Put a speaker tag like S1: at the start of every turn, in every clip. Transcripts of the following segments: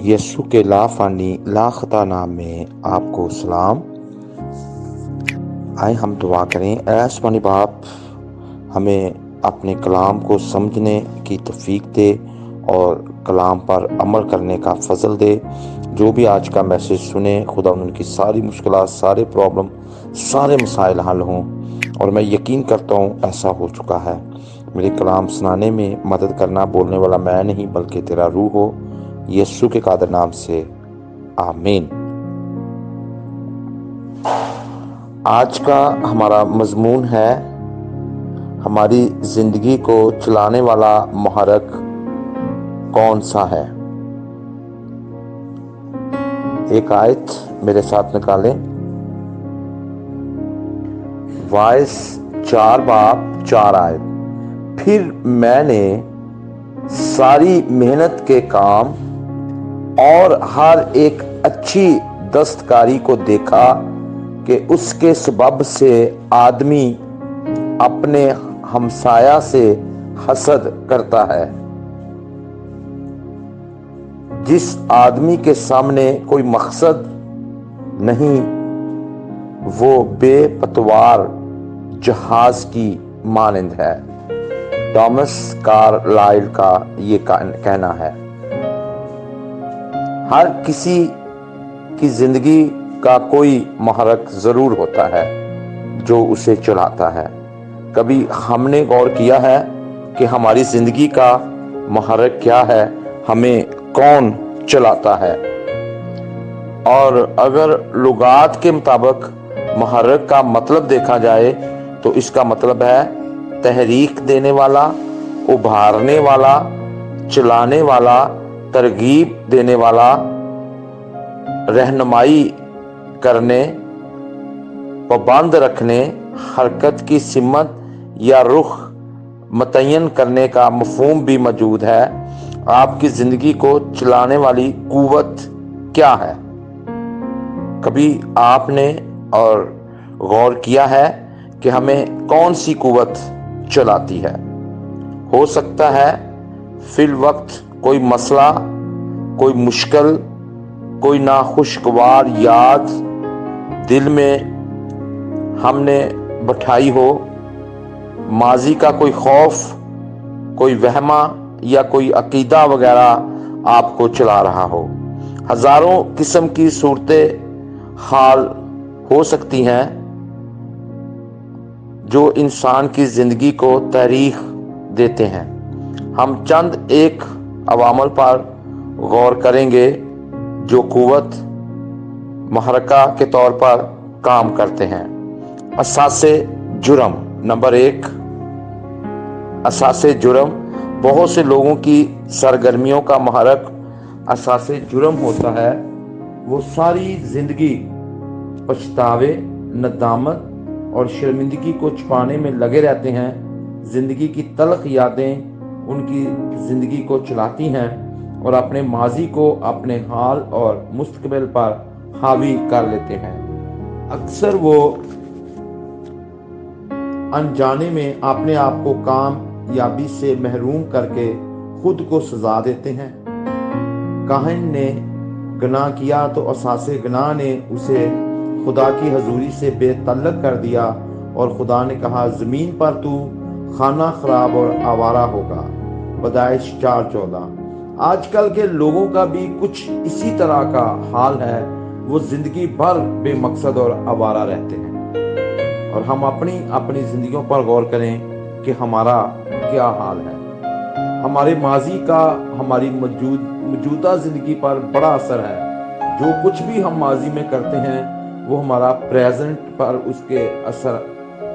S1: یسوع کے لافانی لاخطا نام میں آپ کو سلام۔ آئے ہم دعا کریں۔ اے آسمانی باپ، ہمیں اپنے کلام کو سمجھنے کی توفیق دے اور کلام پر عمل کرنے کا فضل دے۔ جو بھی آج کا میسیج سنے، خدا ان کی ساری مشکلات، سارے پرابلم، سارے مسائل حل ہوں، اور میں یقین کرتا ہوں ایسا ہو چکا ہے۔ میرے کلام سنانے میں مدد کرنا بولنے والا میں نہیں بلکہ تیرا روح ہو، یسوع کے قادر نام سے آمین۔ آج کا ہمارا مضمون ہے ہماری زندگی کو چلانے والا محرک کون سا ہے۔ ایک آیت میرے ساتھ نکالیں۔ وائس 4 باب 4 آیت۔ پھر میں نے ساری محنت کے کام اور ہر ایک اچھی دستکاری کو دیکھا کہ اس کے سبب سے آدمی اپنے ہمسایہ سے حسد کرتا ہے۔ جس آدمی کے سامنے کوئی مقصد نہیں، وہ بے پتوار جہاز کی مانند ہے۔ ٹامس کارلائل کا یہ کہنا ہے۔ ہر کسی کی زندگی کا کوئی محرک ضرور ہوتا ہے جو اسے چلاتا ہے۔ کبھی ہم نے غور کیا ہے کہ ہماری زندگی کا محرک کیا ہے، ہمیں کون چلاتا ہے؟ اور اگر لغات کے مطابق محرک کا مطلب دیکھا جائے تو اس کا مطلب ہے تحریک دینے والا، ابھارنے والا، چلانے والا، ترغیب دینے والا، رہنمائی کرنے، پابند رکھنے، حرکت کی سمت یا رخ متعین کرنے کا مفہوم بھی موجود ہے۔ آپ کی زندگی کو چلانے والی قوت کیا ہے؟ کبھی آپ نے اور غور کیا ہے کہ ہمیں کون سی قوت چلاتی ہے؟ ہو سکتا ہے فی الوقت کوئی مسئلہ، کوئی مشکل، کوئی ناخوشگوار یاد دل میں ہم نے بٹھائی ہو، ماضی کا کوئی خوف، کوئی وہمہ یا کوئی عقیدہ وغیرہ آپ کو چلا رہا ہو۔ ہزاروں قسم کی صورتیں حال ہو سکتی ہیں جو انسان کی زندگی کو تحریک دیتے ہیں۔ ہم چند ایک عوامل پر غور کریں گے جو قوت محرکہ کے طور پر کام کرتے ہیں۔ اساس جرم۔ نمبر 1، اساس جرم۔ بہت سے لوگوں کی سرگرمیوں کا محرک اساس جرم ہوتا ہے۔ وہ ساری زندگی پچھتاوے، ندامت اور شرمندگی کو چھپانے میں لگے رہتے ہیں۔ زندگی کی تلخ یادیں ان کی زندگی کو چلاتی ہیں اور اپنے ماضی کو اپنے حال اور مستقبل پر حاوی کر لیتے ہیں۔ اکثر وہ انجانے میں اپنے آپ کو کامیابی سے محروم کر کے خود کو سزا دیتے ہیں۔ کاہن نے گناہ کیا تو اساس گناہ نے اسے خدا کی حضوری سے بے تعلق کر دیا، اور خدا نے کہا زمین پر تو خانہ خراب اور آوارہ ہوگا۔ پیدائش 4:14۔ آج کل کے لوگوں کا بھی کچھ اسی طرح کا حال ہے۔ وہ زندگی بھر بے مقصد اور آوارہ رہتے ہیں۔ اور ہم اپنی زندگیوں پر غور کریں کہ ہمارا کیا حال ہے۔ ہمارے ماضی کا ہماری موجودہ زندگی پر بڑا اثر ہے۔ جو کچھ بھی ہم ماضی میں کرتے ہیں وہ ہمارا پریزنٹ پر اس کے اثر،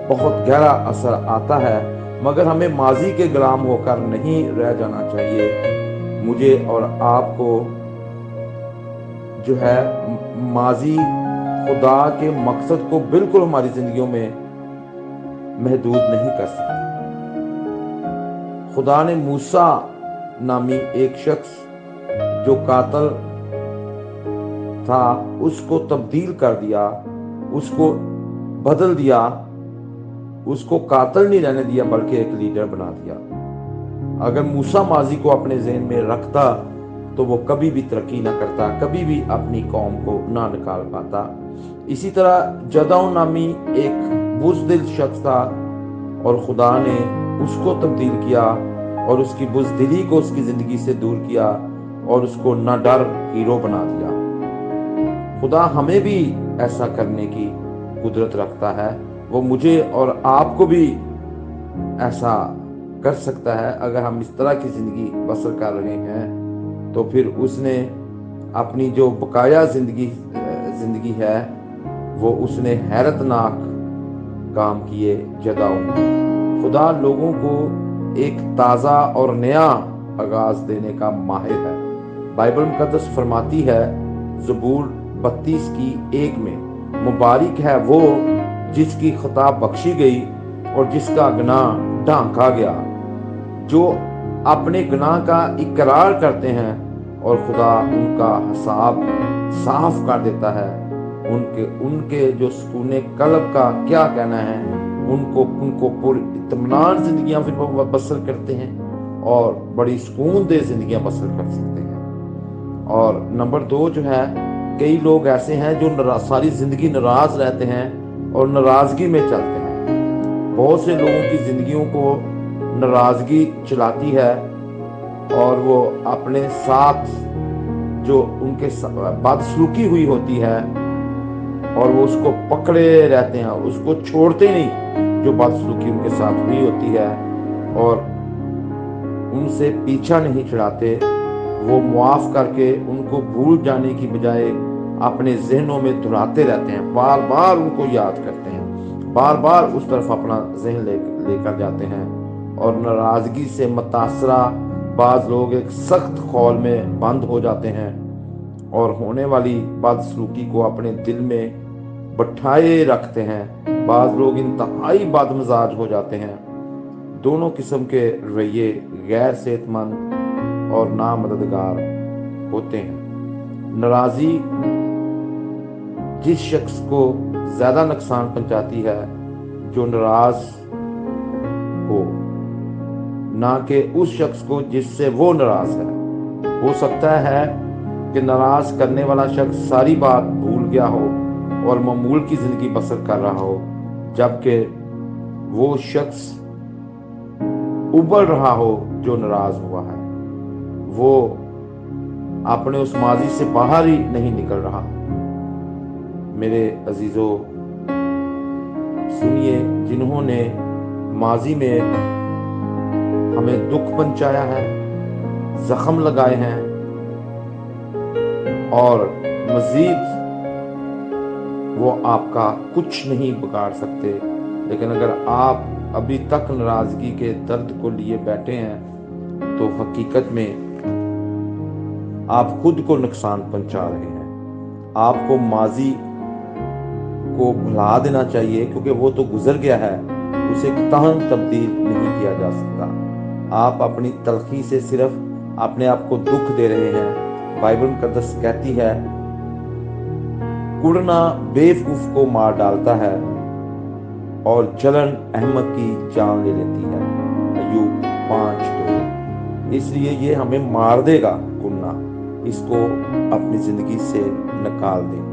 S1: بہت گہرا اثر آتا ہے۔ مگر ہمیں ماضی کے غلام ہو کر نہیں رہ جانا چاہیے۔ مجھے اور آپ کو جو ہے ماضی خدا کے مقصد کو بالکل ہماری زندگیوں میں محدود نہیں کر سکتا۔ خدا نے موسیٰ نامی ایک شخص جو قاتل تھا اس کو تبدیل کر دیا، اس کو بدل دیا، اس کو قاتل نہیں رہنے دیا بلکہ ایک لیڈر بنا دیا۔ اگر موسیٰ ماضی کو اپنے ذہن میں رکھتا तो वो कभी भी तरक्की ना करता, कभी भी अपनी कौम को ना निकाल पाता। इसी तरह जदाउन नामी एक बुज़दिल शख्स था और खुदा ने उसको तब्दील किया और उसकी बुज़दिली को उसकी ज़िंदगी से दूर किया और उसको ना डर हीरो बना दिया। खुदा हमें भी ऐसा करने की कुदरत रखता है। वो मुझे और आपको भी ऐसा कर सकता है। अगर हम इस तरह की ज़िंदगी बसर कर रहे हैं तो फिर उसने अपनी जो बकाया ज़िंदगी है वो उसने हैरतनाक काम किए जदाऊं। खुदा लोगों को एक ताज़ा और नया आगाज देने का माहिर है। बाइबल मुकद्दस फरमाती है ज़बूर 32:1 में, मुबारक है वो जिसकी खता बख्शी गई और जिसका गुनाह ढांका गया। जो अपने गुनाह का इकरार करते हैं और खुदा उनका हिसाब साफ कर देता है। उनके जो सुकूने कल्ब का क्या कहना है, उनको पूरी इत्मीनान जिंदगियां फिर वो बसर करते हैं और बड़ी सुकून दे जिंदगियां बसर कर सकते हैं। और नंबर 2 जो है, कई लोग ऐसे हैं जो सारी जिंदगी नाराज रहते हैं और नाराजगी में चलते हैं। बहुत से लोगों की जिंदगियों को नाराजगी चलाती है और वो अपने साथ जो उनके बदसलूकी हुई होती है और वो उसको पकड़े रहते हैं, उसको छोड़ते नहीं जो बदसलूकी उनके साथ हुई होती है, और उनसे पीछा नहीं छुड़ाते। वो मुआफ करके उनको भूल जाने की बजाय अपने जहनों में दोहराते रहते हैं, बार बार उनको याद करते हैं, बार बार उस तरफ अपना जहन लेकर जाते हैं। और नाराजगी से मुतासरा बाज लोग एक सख्त खौल में बंद हो जाते हैं और होने वाली बदसलूकी को अपने दिल में बैठाए रखते हैं। बाज लोग इंतहाई बदमिजाज हो जाते हैं। दोनों किस्म के रवैये गैर सेहतमंद और नामददगार होते हैं। नाराजी जिस शख्स को ज्यादा नुकसान पहुंचाती है जो नाराज हो, ना कि उस शख्स को जिससे वो नाराज है। हो सकता है कि नाराज करने वाला शख्स सारी बात भूल गया हो और मामूल की जिंदगी बसर कर रहा हो, जबकि वो शख्स उबल रहा हो जो नाराज हुआ है। वो अपने उस माजी से बाहर ही नहीं निकल रहा। मेरे अजीजों, सुनिए, जिन्होंने माजी में हमें दुख पहुंचाया है, जख्म लगाए हैं और मजीद वो आपका कुछ नहीं बिगाड़ सकते, लेकिन अगर आप अभी तक नाराजगी के दर्द को लिए बैठे हैं तो हकीकत में आप खुद को नुकसान पहुंचा रहे हैं। आपको माजी को भुला देना चाहिए, क्योंकि वो तो गुजर गया है, उसे तहन तब्दील नहीं किया जा सकता। आप अपनी तलखी से सिर्फ अपने आप को दुख दे रहे हैं। बाइबल मुकद्दस कहती है कुड़ना बेवकूफ को मार डालता है और जलन अहमक की जान ले लेती है। अय्यूब 5:2। इसलिए ये हमें मार देगा कुड़ना, इसको अपनी जिंदगी से निकाल दें।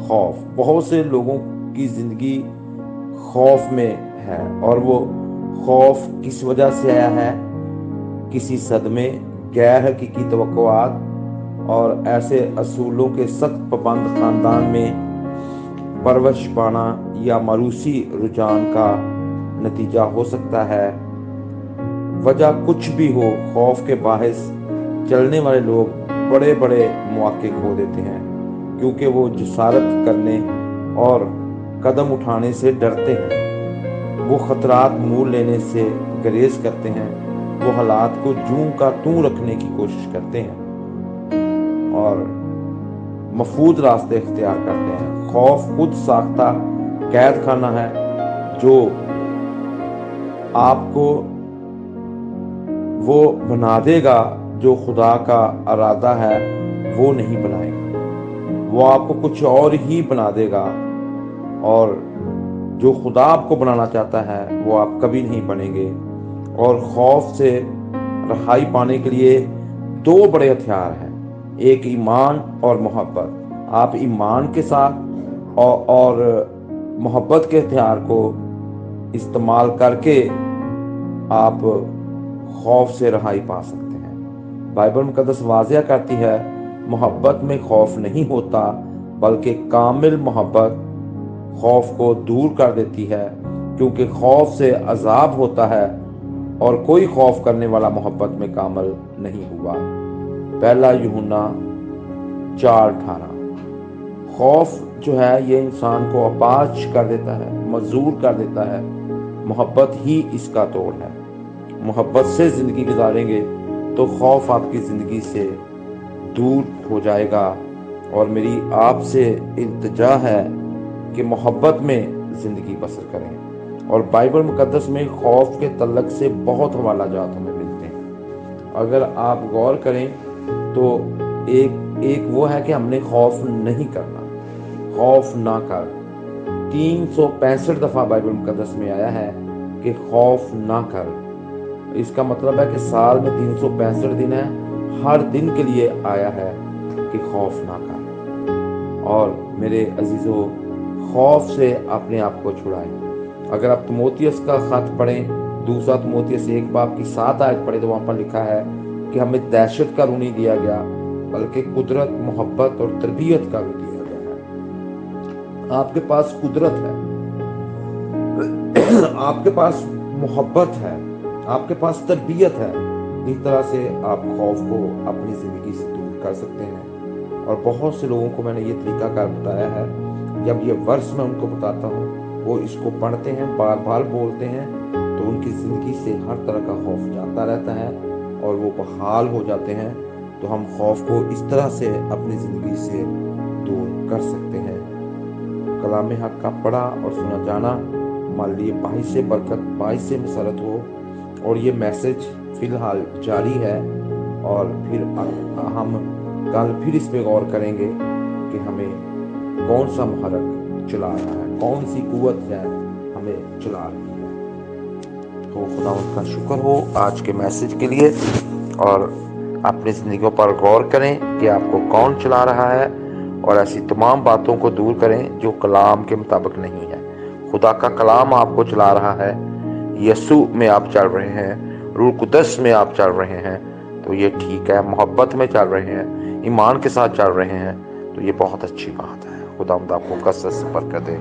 S1: खौफ, बहुत से लोगों की जिंदगी खौफ में है और वो खौफ किस वजह से आया है? किसी सदमे, गैर हकीकी तवक्कुआत और ऐसे असूलों के सख्त पाबंद खानदान में परवरिश पाना या मारूसी रुझान का नतीजा हो सकता है। वजह कुछ भी हो, खौफ के बाहिस चलने वाले लोग बड़े बड़े मौके खो देते हैं, क्योंकि वो जसारत करने और कदम उठाने से डरते हैं। वो खतरात मोल लेने से गुरेज करते हैं। वो हालात को जूं का तूं रखने की कोशिश करते हैं और मफूद रास्ते इख्तियार करते हैं। खौफ खुद साख्ता कैद खाना है जो आपको वो बना देगा जो खुदा का इरादा है वो नहीं बनाएगा। वो आपको कुछ और ही बना देगा और जो खुदा आपको बनाना चाहता है वो आप कभी नहीं बनेंगे। और खौफ से रहाई पाने के लिए दो बड़े हथियार हैं, एक ईमान और मोहब्बत। आप ईमान के साथ और मोहब्बत के हथियार को इस्तेमाल करके आप खौफ से रहाई पा सकते हैं। बाइबल मुकद्दस वाज़िया करती है, मोहब्बत में खौफ नहीं होता, बल्कि कामिल मोहब्बत खौफ को दूर कर देती है, क्योंकि खौफ से अजाब होता है और कोई खौफ करने वाला मोहब्बत में कामिल नहीं हुआ। पहला यूहन्ना 4:18। खौफ जो है ये इंसान को अपाच कर देता है, मजबूर कर देता है। मोहब्बत ही इसका तोड़ है। मोहब्बत से ज़िंदगी गुजारेंगे तो खौफ आपकी ज़िंदगी से दूर हो जाएगा। और मेरी आपसे इल्तिजा है कि मोहब्बत में ज़िंदगी बसर करें। और बाइबल मुकद्दस में खौफ के तल्लक से बहुत हवाला जात हमें मिलते हैं। अगर आप गौर करें तो एक वो है कि हमने खौफ नहीं करना, खौफ ना कर। 365 दफ़ा बाइबल मुकद्दस में आया है कि खौफ ना कर। इसका मतलब है कि साल में 365 दिन है, हर दिन के लिए आया है कि खौफ ना कर। और मेरे अजीज़ों, खौफ से अपने आप को छुड़ाएं। अगर आप तिमोथियस का खत पढ़ें, दूसरा तिमोथियस 1:7 आयत पढ़े, तो वहाँ पर लिखा है कि हमें दहशत का रू नहीं दिया गया, बल्कि कुदरत, मोहब्बत और तरबियत का रू दिया गया है। आपके पास कुदरत है, आपके पास मोहब्बत है, आपके पास तरबियत है। इस तरह से आप खौफ को अपनी ज़िंदगी से दूर कर सकते हैं। और बहुत से लोगों को मैंने ये तरीकाकार बताया है। जब ये वर्स मैं उनको बताता हूँ, वो इसको पढ़ते हैं, बार बार बोलते हैं, तो उनकी ज़िंदगी से हर तरह का खौफ जाता रहता है और वो बहाल हो जाते हैं। तो हम खौफ को इस तरह से अपनी ज़िंदगी से दूर कर सकते हैं। कलाम हक का पढ़ा और सुना जाना हमारे लिए बाइस से बरकत, बाइस से मसरत हो। और ये मैसेज फ़िलहाल जारी है, और फिर हम कल फिर इस पे गौर करेंगे कि हमें कौन सा मुहर्रिक चला रहा है, कौन सी कुव्वत है हमें चला रही है। तो खुदावंद का शुक्र हो आज के मैसेज के लिए। और अपनी ज़िंदगियों पर गौर करें कि आपको कौन चला रहा है, और ऐसी तमाम बातों को दूर करें जो कलाम के मुताबिक नहीं है। खुदा का कलाम आपको चला रहा है, यसू में आप चल रहे हैं, रूह कुदस में आप चल रहे हैं, तो ये ठीक है। मोहब्बत में चल रहे हैं, ईमान के साथ चल रहे हैं, तो ये बहुत अच्छी बात है। खुदा आपको कसरत बरकत दे।